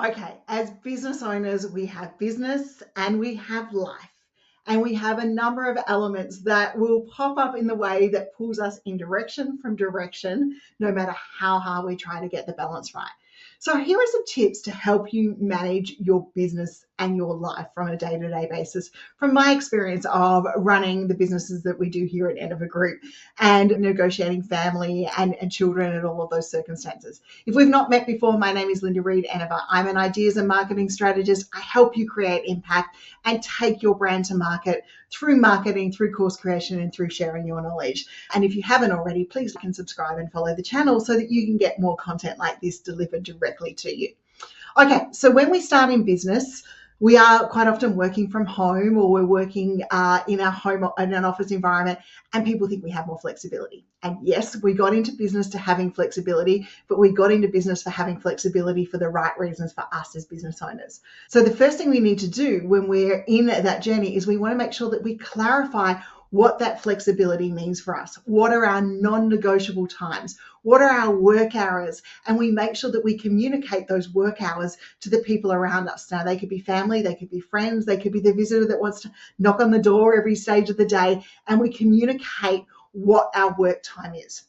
Okay, as business owners, we have business and we have life. And we have a number of elements that will pop up in the way that pulls us in direction from direction, no matter how hard we try to get the balance right. So, here are some tips to help you manage your business and your life from a day-to-day basis, from my experience of running the businesses that we do here at Enever Group and negotiating family and children and all of those circumstances. If we've not met before, my name is Linda Reed-Enever. I'm an ideas and marketing strategist. I help you create impact and take your brand to market through marketing, through course creation, and through sharing your knowledge. And if you haven't already, please like and subscribe and follow the channel so that you can get more content like this delivered directly to you. Okay, so when we start in business, we are quite often working from home, or we're working in our home, in an office environment, and people think we have more flexibility. And yes, we got into business to having flexibility, but we got into business for having flexibility for the right reasons for us as business owners. So the first thing we need to do when we're in that journey is we want to make sure that we clarify what that flexibility means for us. What are our non-negotiable times? What are our work hours? And we make sure that we communicate those work hours to the people around us. Now, they could be family, they could be friends, they could be the visitor that wants to knock on the door every stage of the day. And we communicate what our work time is.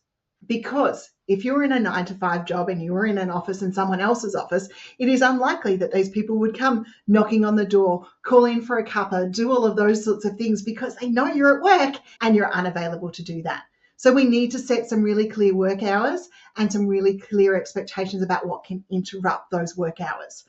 Because if you're in a 9-to-5 job and you're in an office in someone else's office, it is unlikely that these people would come knocking on the door, call in for a cuppa, do all of those sorts of things because they know you're at work and you're unavailable to do that. So we need to set some really clear work hours and some really clear expectations about what can interrupt those work hours.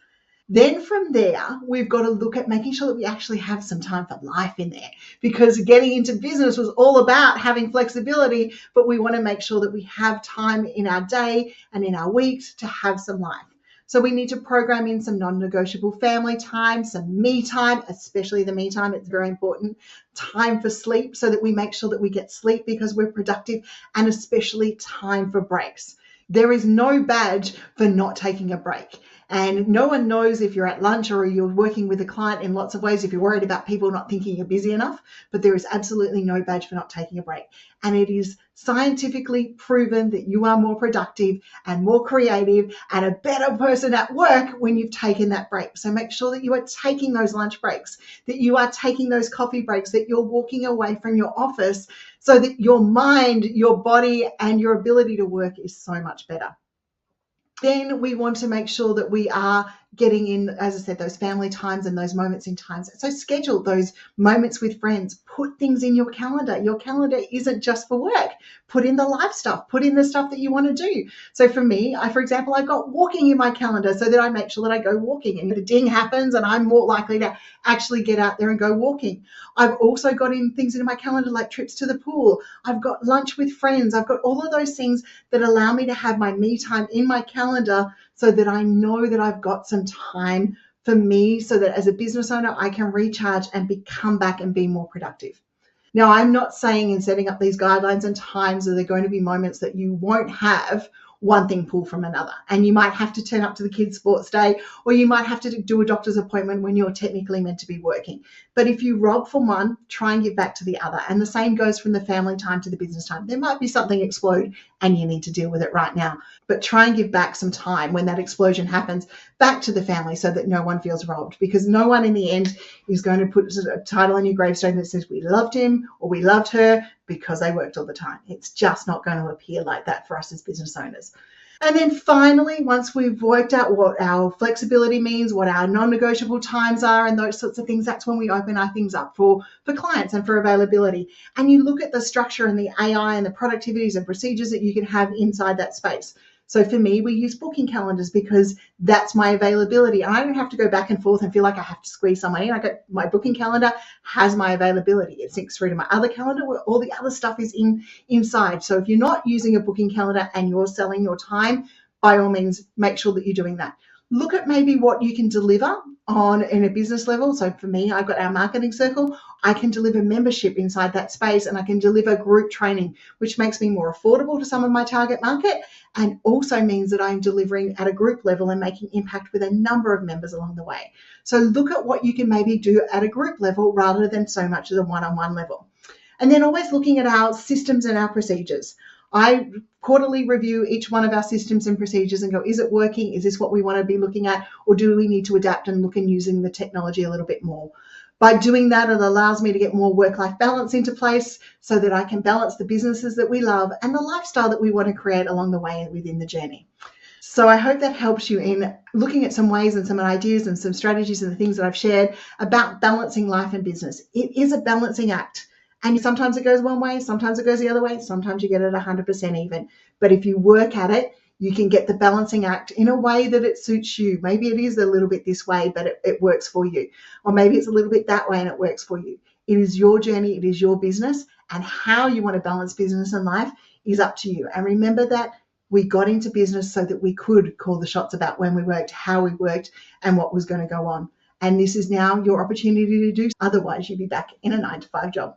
Then from there, we've got to look at making sure that we actually have some time for life in there, because getting into business was all about having flexibility, but we want to make sure that we have time in our day and in our weeks to have some life. So we need to program in some non-negotiable family time, some me time, especially the me time. It's very important. Time for sleep so that we make sure that we get sleep because we're productive, and especially time for breaks. There is no badge for not taking a break. And no one knows if you're at lunch or you're working with a client in lots of ways, if you're worried about people not thinking you're busy enough, but there is absolutely no badge for not taking a break. And it is scientifically proven that you are more productive and more creative and a better person at work when you've taken that break. So make sure that you are taking those lunch breaks, that you are taking those coffee breaks, that you're walking away from your office so that your mind, your body, and your ability to work is so much better. Then we want to make sure that we are getting in, as I said, those family times and those moments in times. So schedule those moments with friends. Put things in your calendar. Your calendar isn't just for work. Put in the life stuff. Put in the stuff that you want to do. So for me, for example, I've got walking in my calendar so that I make sure that I go walking, and the ding happens and I'm more likely to actually get out there and go walking. I've also got in things in my calendar like trips to the pool. I've got lunch with friends. I've got all of those things that allow me to have my me time in my calendar so that I know that I've got some time for me, so that as a business owner, I can recharge and come back and be more productive. Now, I'm not saying in setting up these guidelines and times that there are going to be moments that you won't have one thing pull from another. And you might have to turn up to the kids' sports day, or you might have to do a doctor's appointment when you're technically meant to be working. But if you rob from one, try and give back to the other. And the same goes from the family time to the business time. There might be something explode and you need to deal with it right now, but try and give back some time when that explosion happens back to the family so that no one feels robbed, because no one in the end is going to put a title on your gravestone that says we loved him or we loved her because they worked all the time. It's just not going to appear like that for us as business owners. And then finally, once we've worked out what our flexibility means, what our non-negotiable times are and those sorts of things, that's when we open our things up for clients and for availability. And you look at the structure and the AI and the productivities and procedures that you can have inside that space. So for me, we use booking calendars because that's my availability. And I don't have to go back and forth and feel like I have to squeeze someone in. My booking calendar has my availability. It syncs through to my other calendar where all the other stuff is inside. So if you're not using a booking calendar and you're selling your time, by all means, make sure that you're doing that. Look at maybe what you can deliver in a business level. So for me, I've got our marketing circle. I can deliver membership inside that space, and I can deliver group training, which makes me more affordable to some of my target market, and also means that I'm delivering at a group level and making impact with a number of members along the way. So look at what you can maybe do at a group level rather than so much at a one-on-one level. And then always looking at our systems and our procedures. I quarterly review each one of our systems and procedures and go, is it working? Is this what we want to be looking at? Or do we need to adapt and look and using the technology a little bit more? By doing that, it allows me to get more work-life balance into place so that I can balance the businesses that we love and the lifestyle that we want to create along the way within the journey. So I hope that helps you in looking at some ways and some ideas and some strategies and the things that I've shared about balancing life and business. It is a balancing act. And sometimes it goes one way, sometimes it goes the other way, sometimes you get it 100% even. But if you work at it, you can get the balancing act in a way that it suits you. Maybe it is a little bit this way, but it works for you. Or maybe it's a little bit that way and it works for you. It is your journey, it is your business, and how you want to balance business and life is up to you. And remember that we got into business so that we could call the shots about when we worked, how we worked, and what was going to go on. And this is now your opportunity to do. Otherwise, you'd be back in a 9-to-5 job.